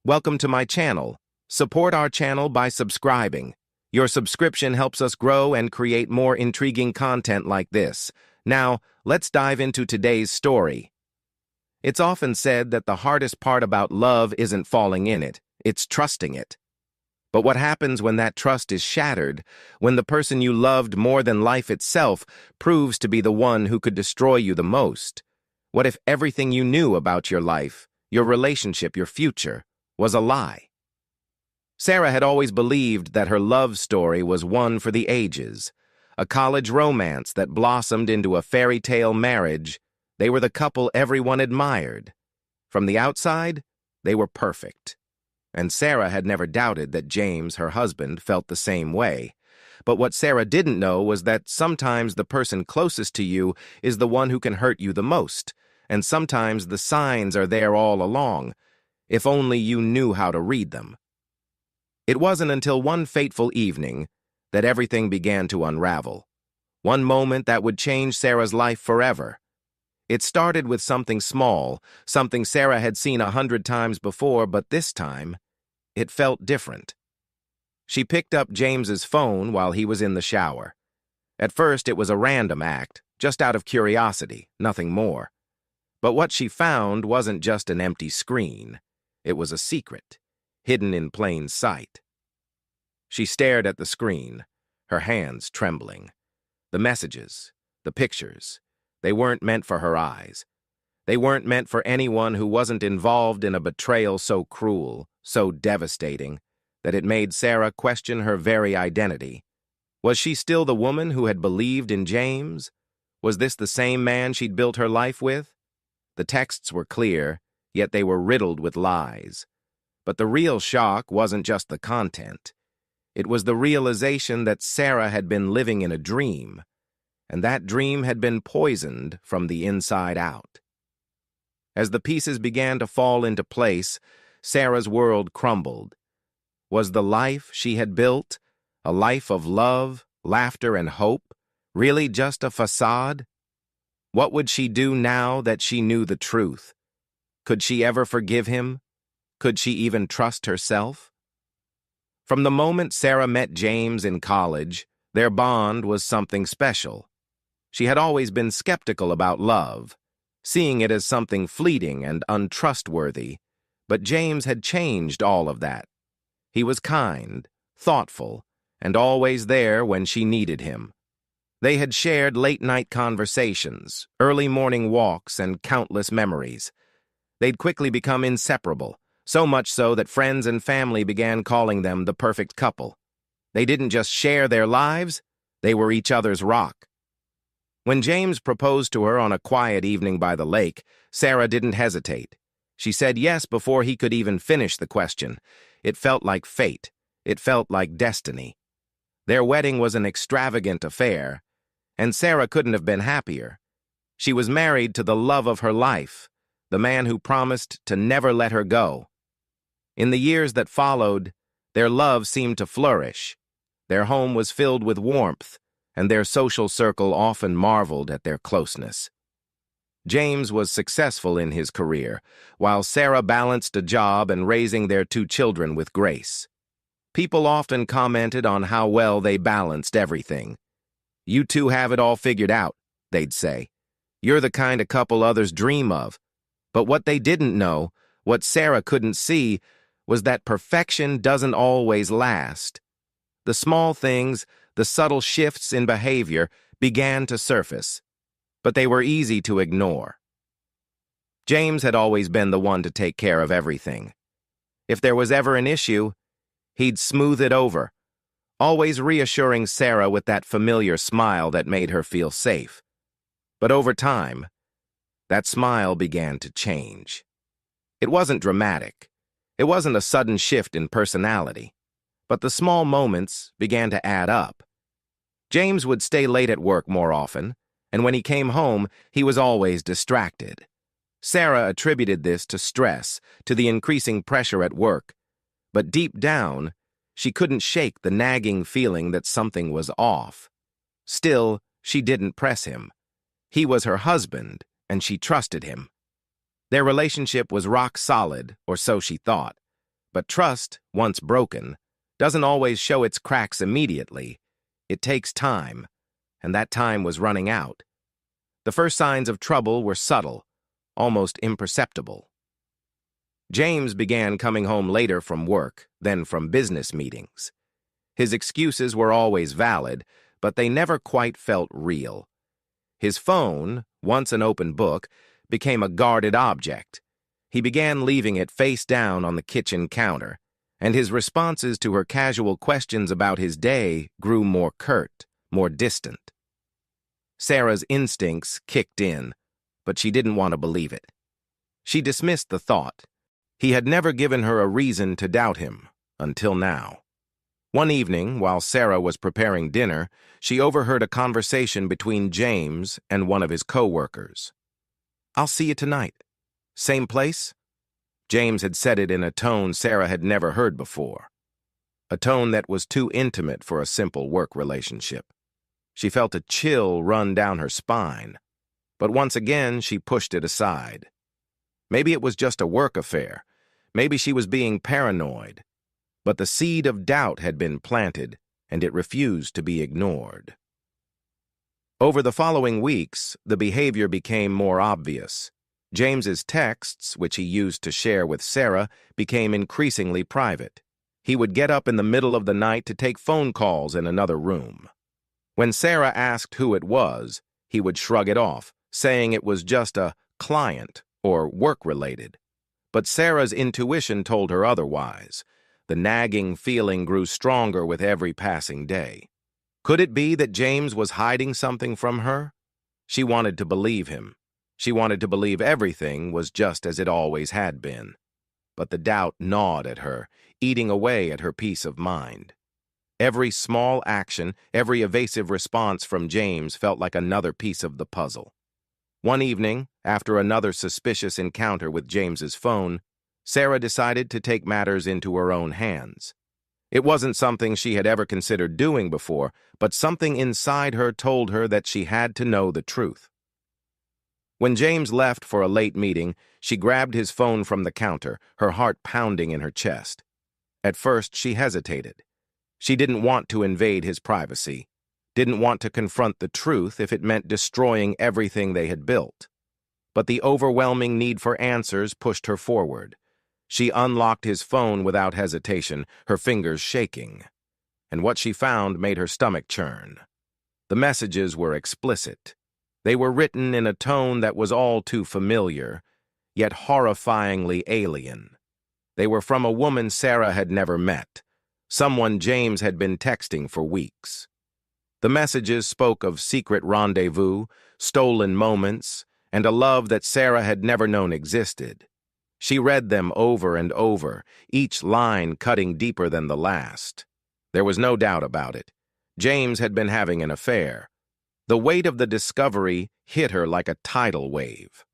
Welcome to my channel. Support our channel by subscribing. Your subscription helps us grow and create more intriguing content like this. Now, let's dive into today's story. It's often said that the hardest part about love isn't falling in it, it's trusting it. But what happens when that trust is shattered, when the person you loved more than life itself proves to be the one who could destroy you the most? What if everything you knew about your life, your relationship, your future, was a lie? Sarah had always believed that her love story was one for the ages, a college romance that blossomed into a fairy tale marriage. They were the couple everyone admired. From the outside, they were perfect. And Sarah had never doubted that James, her husband, felt the same way. But what Sarah didn't know was that sometimes the person closest to you is the one who can hurt you the most, and sometimes the signs are there all along, if only you knew how to read them. It wasn't until one fateful evening that everything began to unravel. One moment that would change Sarah's life forever. It started with something small, something Sarah had seen 100 times before, but this time, it felt different. She picked up James's phone while he was in the shower. At first, it was a random act, just out of curiosity, nothing more. But what she found wasn't just an empty screen. It was a secret, hidden in plain sight. She stared at the screen, her hands trembling. The messages, the pictures, they weren't meant for her eyes. They weren't meant for anyone who wasn't involved in a betrayal so cruel, so devastating, that it made Sarah question her very identity. Was she still the woman who had believed in James? Was this the same man she'd built her life with? The texts were clear, yet they were riddled with lies. But the real shock wasn't just the content. It was the realization that Sarah had been living in a dream, and that dream had been poisoned from the inside out. As the pieces began to fall into place, Sarah's world crumbled. Was the life she had built, a life of love, laughter, and hope, really just a facade? What would she do now that she knew the truth? Could she ever forgive him? Could she even trust herself? From the moment Sarah met James in college, their bond was something special. She had always been skeptical about love, seeing it as something fleeting and untrustworthy, but James had changed all of that. He was kind, thoughtful, and always there when she needed him. They had shared late-night conversations, early morning walks, and countless memories. They'd quickly become inseparable, so much so that friends and family began calling them the perfect couple. They didn't just share their lives, they were each other's rock. When James proposed to her on a quiet evening by the lake, Sarah didn't hesitate. She said yes before he could even finish the question. It felt like fate. It felt like destiny. Their wedding was an extravagant affair, and Sarah couldn't have been happier. She was married to the love of her life, the man who promised to never let her go. In the years that followed, their love seemed to flourish. Their home was filled with warmth, and their social circle often marveled at their closeness. James was successful in his career, while Sarah balanced a job and raising their 2 children with grace. People often commented on how well they balanced everything. "You two have it all figured out," they'd say. "You're the kind of couple others dream of." But what they didn't know, what Sarah couldn't see, was that perfection doesn't always last. The small things, the subtle shifts in behavior, began to surface, but they were easy to ignore. James had always been the one to take care of everything. If there was ever an issue, he'd smooth it over, always reassuring Sarah with that familiar smile that made her feel safe. But over time, that smile began to change. It wasn't dramatic. It wasn't a sudden shift in personality. But the small moments began to add up. James would stay late at work more often, and when he came home, he was always distracted. Sarah attributed this to stress, to the increasing pressure at work. But deep down, she couldn't shake the nagging feeling that something was off. Still, she didn't press him. He was her husband, and she trusted him. Their relationship was rock solid, or so she thought. But trust, once broken, doesn't always show its cracks immediately. It takes time, and that time was running out. The first signs of trouble were subtle, almost imperceptible. James began coming home later from work than from business meetings. His excuses were always valid, but they never quite felt real. His phone, once an open book, became a guarded object. He began leaving it face down on the kitchen counter, and his responses to her casual questions about his day grew more curt, more distant. Sarah's instincts kicked in, but she didn't want to believe it. She dismissed the thought. He had never given her a reason to doubt him, until now. One evening, while Sarah was preparing dinner, she overheard a conversation between James and one of his co-workers. "I'll see you tonight. Same place?" James had said it in a tone Sarah had never heard before. A tone that was too intimate for a simple work relationship. She felt a chill run down her spine, but once again she pushed it aside. Maybe it was just a work affair. Maybe she was being paranoid. But the seed of doubt had been planted, and it refused to be ignored. Over the following weeks, the behavior became more obvious. James's texts, which he used to share with Sarah, became increasingly private. He would get up in the middle of the night to take phone calls in another room. When Sarah asked who it was, he would shrug it off, saying it was just a client or work-related. But Sarah's intuition told her otherwise. The nagging feeling grew stronger with every passing day. Could it be that James was hiding something from her? She wanted to believe him. She wanted to believe everything was just as it always had been. But the doubt gnawed at her, eating away at her peace of mind. Every small action, every evasive response from James felt like another piece of the puzzle. One evening, after another suspicious encounter with James's phone, Sarah decided to take matters into her own hands. It wasn't something she had ever considered doing before, but something inside her told her that she had to know the truth. When James left for a late meeting, she grabbed his phone from the counter, her heart pounding in her chest. At first, she hesitated. She didn't want to invade his privacy, didn't want to confront the truth if it meant destroying everything they had built. But the overwhelming need for answers pushed her forward. She unlocked his phone without hesitation, her fingers shaking. And what she found made her stomach churn. The messages were explicit. They were written in a tone that was all too familiar, yet horrifyingly alien. They were from a woman Sarah had never met, someone James had been texting for weeks. The messages spoke of secret rendezvous, stolen moments, and a love that Sarah had never known existed. She read them over and over, each line cutting deeper than the last. There was no doubt about it. James had been having an affair. The weight of the discovery hit her like a tidal wave.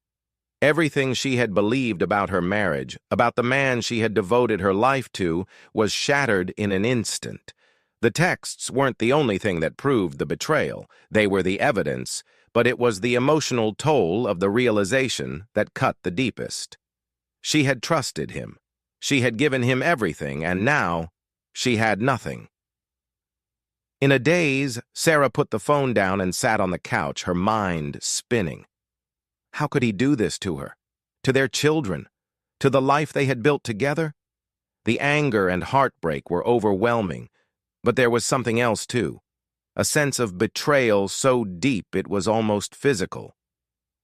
Everything she had believed about her marriage, about the man she had devoted her life to, was shattered in an instant. The texts weren't the only thing that proved the betrayal. They were the evidence, but it was the emotional toll of the realization that cut the deepest. She had trusted him. She had given him everything, and now she had nothing. In a daze, Sarah put the phone down and sat on the couch, her mind spinning. How could he do this to her? To their children? To the life they had built together? The anger and heartbreak were overwhelming, but there was something else too. A sense of betrayal so deep it was almost physical.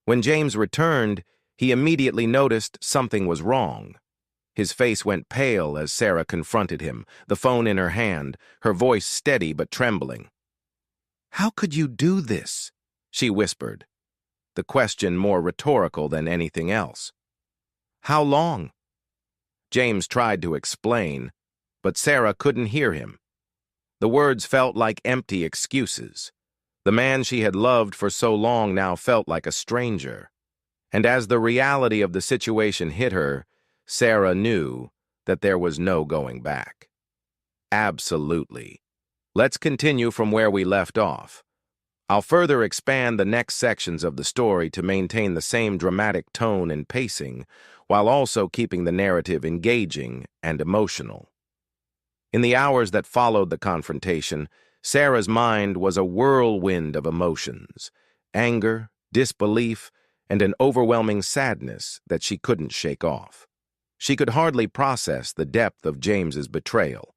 When James returned, he immediately noticed something was wrong. His face went pale as Sarah confronted him, the phone in her hand, her voice steady but trembling. "How could you do this?" she whispered, the question more rhetorical than anything else. "How long?" James tried to explain, but Sarah couldn't hear him. The words felt like empty excuses. The man she had loved for so long now felt like a stranger. And as the reality of the situation hit her, Sarah knew that there was no going back. Absolutely. Let's continue from where we left off. I'll further expand the next sections of the story to maintain the same dramatic tone and pacing, while also keeping the narrative engaging and emotional. In the hours that followed the confrontation, Sarah's mind was a whirlwind of emotions: anger, disbelief, and an overwhelming sadness that she couldn't shake off. She could hardly process the depth of James's betrayal.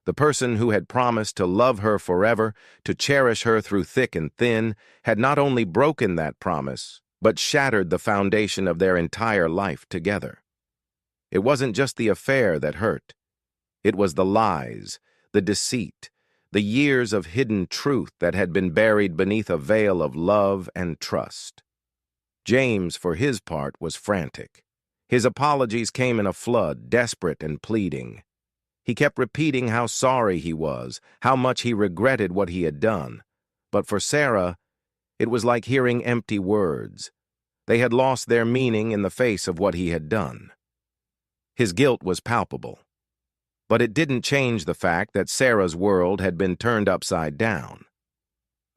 The person who had promised to love her forever, to cherish her through thick and thin, had not only broken that promise, but shattered the foundation of their entire life together. It wasn't just the affair that hurt. It was the lies, the deceit, the years of hidden truth that had been buried beneath a veil of love and trust. James, for his part, was frantic. His apologies came in a flood, desperate and pleading. He kept repeating how sorry he was, how much he regretted what he had done. But for Sarah, it was like hearing empty words. They had lost their meaning in the face of what he had done. His guilt was palpable. But it didn't change the fact that Sarah's world had been turned upside down.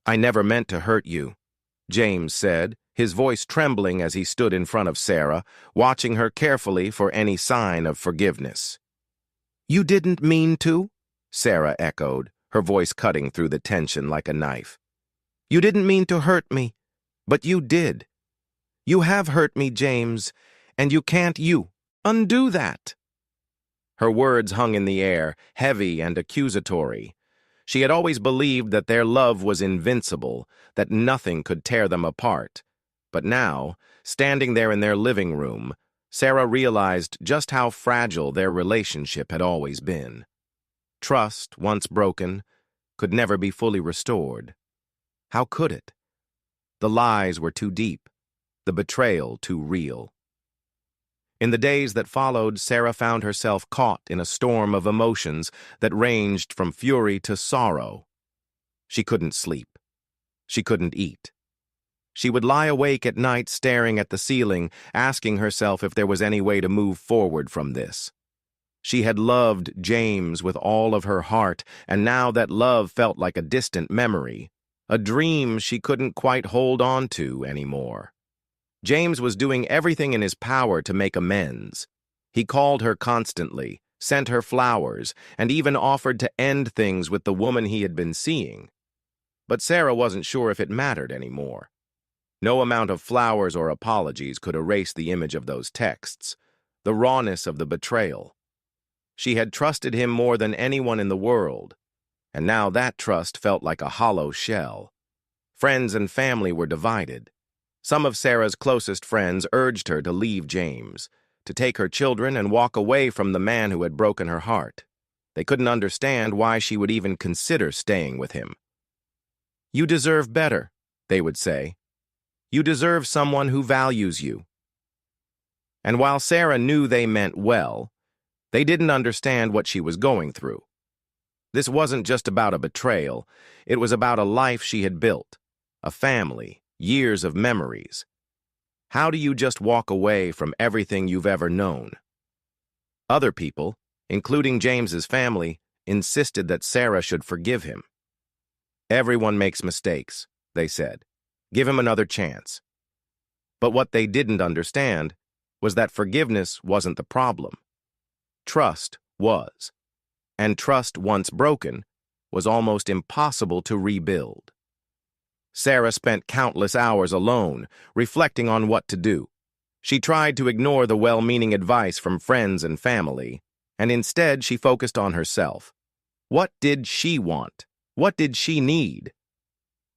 "I never meant to hurt you," James said, his voice trembling as he stood in front of Sarah, watching her carefully for any sign of forgiveness. "You didn't mean to?" Sarah echoed, her voice cutting through the tension like a knife. "You didn't mean to hurt me, but you did. You have hurt me, James, and you can't undo that." Her words hung in the air, heavy and accusatory. She had always believed that their love was invincible, that nothing could tear them apart. But now, standing there in their living room, Sarah realized just how fragile their relationship had always been. Trust, once broken, could never be fully restored. How could it? The lies were too deep, the betrayal too real. In the days that followed, Sarah found herself caught in a storm of emotions that ranged from fury to sorrow. She couldn't sleep. She couldn't eat. She would lie awake at night staring at the ceiling, asking herself if there was any way to move forward from this. She had loved James with all of her heart, and now that love felt like a distant memory, a dream she couldn't quite hold on to anymore. James was doing everything in his power to make amends. He called her constantly, sent her flowers, and even offered to end things with the woman he had been seeing. But Sarah wasn't sure if it mattered anymore. No amount of flowers or apologies could erase the image of those texts, the rawness of the betrayal. She had trusted him more than anyone in the world, and now that trust felt like a hollow shell. Friends and family were divided. Some of Sarah's closest friends urged her to leave James, to take her children and walk away from the man who had broken her heart. They couldn't understand why she would even consider staying with him. "You deserve better," they would say. "You deserve someone who values you." And while Sarah knew they meant well, they didn't understand what she was going through. This wasn't just about a betrayal. It was about a life she had built, a family, years of memories. How do you just walk away from everything you've ever known? Other people, including James's family, insisted that Sarah should forgive him. "Everyone makes mistakes," they said. "Give him another chance." But what they didn't understand was that forgiveness wasn't the problem. Trust was. And trust, once broken, was almost impossible to rebuild. Sarah spent countless hours alone, reflecting on what to do. She tried to ignore the well-meaning advice from friends and family, and instead she focused on herself. What did she want? What did she need?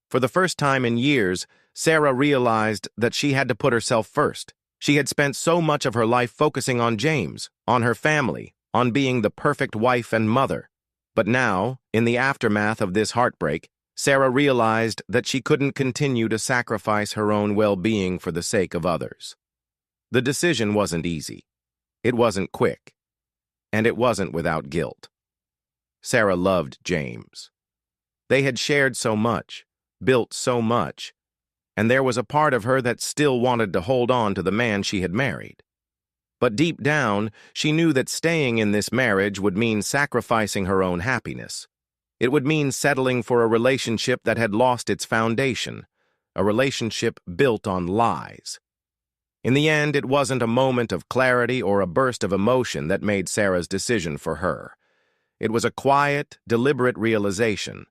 For the first time in years, Sarah realized that she had to put herself first. She had spent so much of her life focusing on James, on her family, on being the perfect wife and mother. But now, in the aftermath of this heartbreak, Sarah realized that she couldn't continue to sacrifice her own well-being for the sake of others. The decision wasn't easy. It wasn't quick. And it wasn't without guilt. Sarah loved James. They had shared so much, built so much, and there was a part of her that still wanted to hold on to the man she had married. But deep down, she knew that staying in this marriage would mean sacrificing her own happiness. It would mean settling for a relationship that had lost its foundation, a relationship built on lies. In the end, it wasn't a moment of clarity or a burst of emotion that made Sarah's decision for her. It was a quiet, deliberate realization,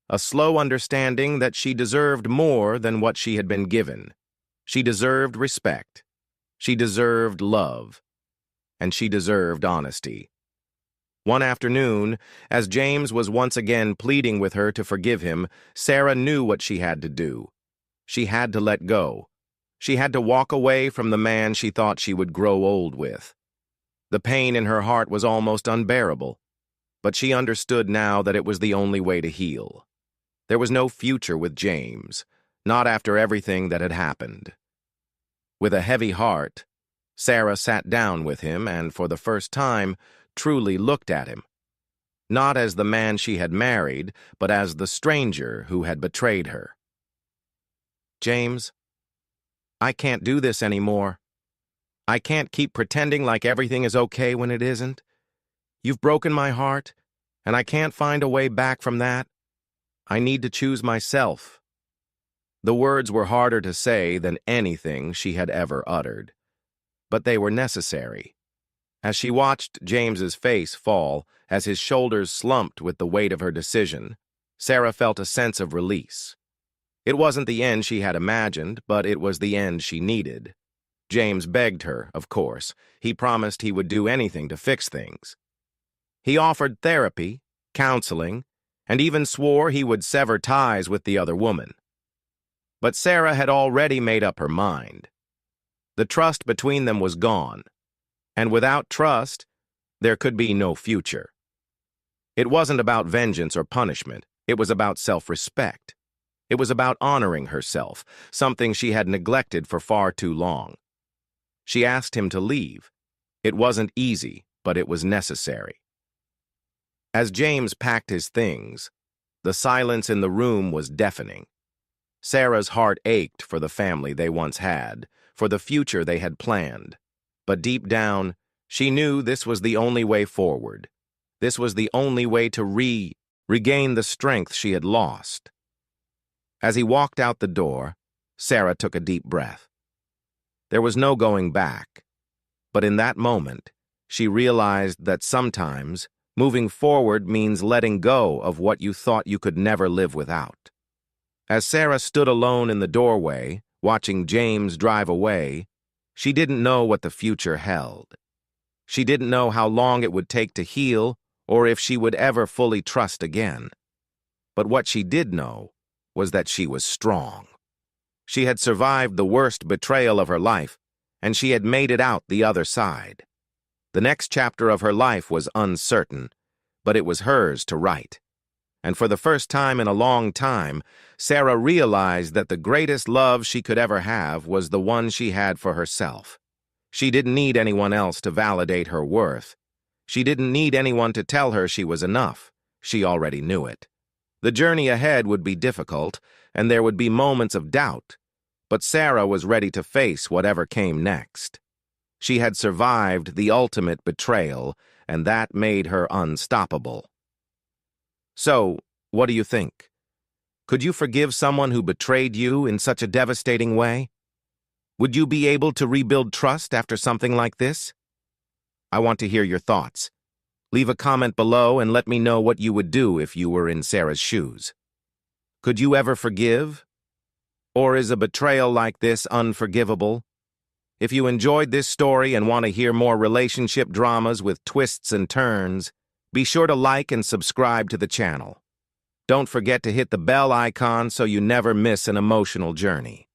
a slow understanding that she deserved more than what she had been given. She deserved respect. She deserved love. And she deserved honesty. One afternoon, as James was once again pleading with her to forgive him, Sarah knew what she had to do. She had to let go. She had to walk away from the man she thought she would grow old with. The pain in her heart was almost unbearable, but she understood now that it was the only way to heal. There was no future with James, not after everything that had happened. With a heavy heart, Sarah sat down with him and, for the first time, truly looked at him. Not as the man she had married, but as the stranger who had betrayed her. "James, I can't do this anymore. I can't keep pretending like everything is okay when it isn't. You've broken my heart, and I can't find a way back from that. I need to choose myself." The words were harder to say than anything she had ever uttered, but they were necessary. As she watched James's face fall, as his shoulders slumped with the weight of her decision, Sarah felt a sense of release. It wasn't the end she had imagined, but it was the end she needed. James begged her, of course. He promised he would do anything to fix things. He offered therapy, counseling, and even swore he would sever ties with the other woman. But Sarah had already made up her mind. The trust between them was gone, and without trust, there could be no future. It wasn't about vengeance or punishment. It was about self-respect. It was about honoring herself, something she had neglected for far too long. She asked him to leave. It wasn't easy, but it was necessary. As James packed his things, the silence in the room was deafening. Sarah's heart ached for the family they once had, for the future they had planned. But deep down, she knew this was the only way forward. This was the only way to regain the strength she had lost. As he walked out the door, Sarah took a deep breath. There was no going back, but in that moment, she realized that sometimes moving forward means letting go of what you thought you could never live without. As Sarah stood alone in the doorway, watching James drive away, she didn't know what the future held. She didn't know how long it would take to heal or if she would ever fully trust again. But what she did know was that she was strong. She had survived the worst betrayal of her life, and she had made it out the other side. The next chapter of her life was uncertain, but it was hers to write. And for the first time in a long time, Sarah realized that the greatest love she could ever have was the one she had for herself. She didn't need anyone else to validate her worth. She didn't need anyone to tell her she was enough. She already knew it. The journey ahead would be difficult, and there would be moments of doubt, but Sarah was ready to face whatever came next. She had survived the ultimate betrayal, and that made her unstoppable. So, what do you think? Could you forgive someone who betrayed you in such a devastating way? Would you be able to rebuild trust after something like this? I want to hear your thoughts. Leave a comment below and let me know what you would do if you were in Sarah's shoes. Could you ever forgive? Or is a betrayal like this unforgivable? If you enjoyed this story and want to hear more relationship dramas with twists and turns, be sure to like and subscribe to the channel. Don't forget to hit the bell icon so you never miss an emotional journey.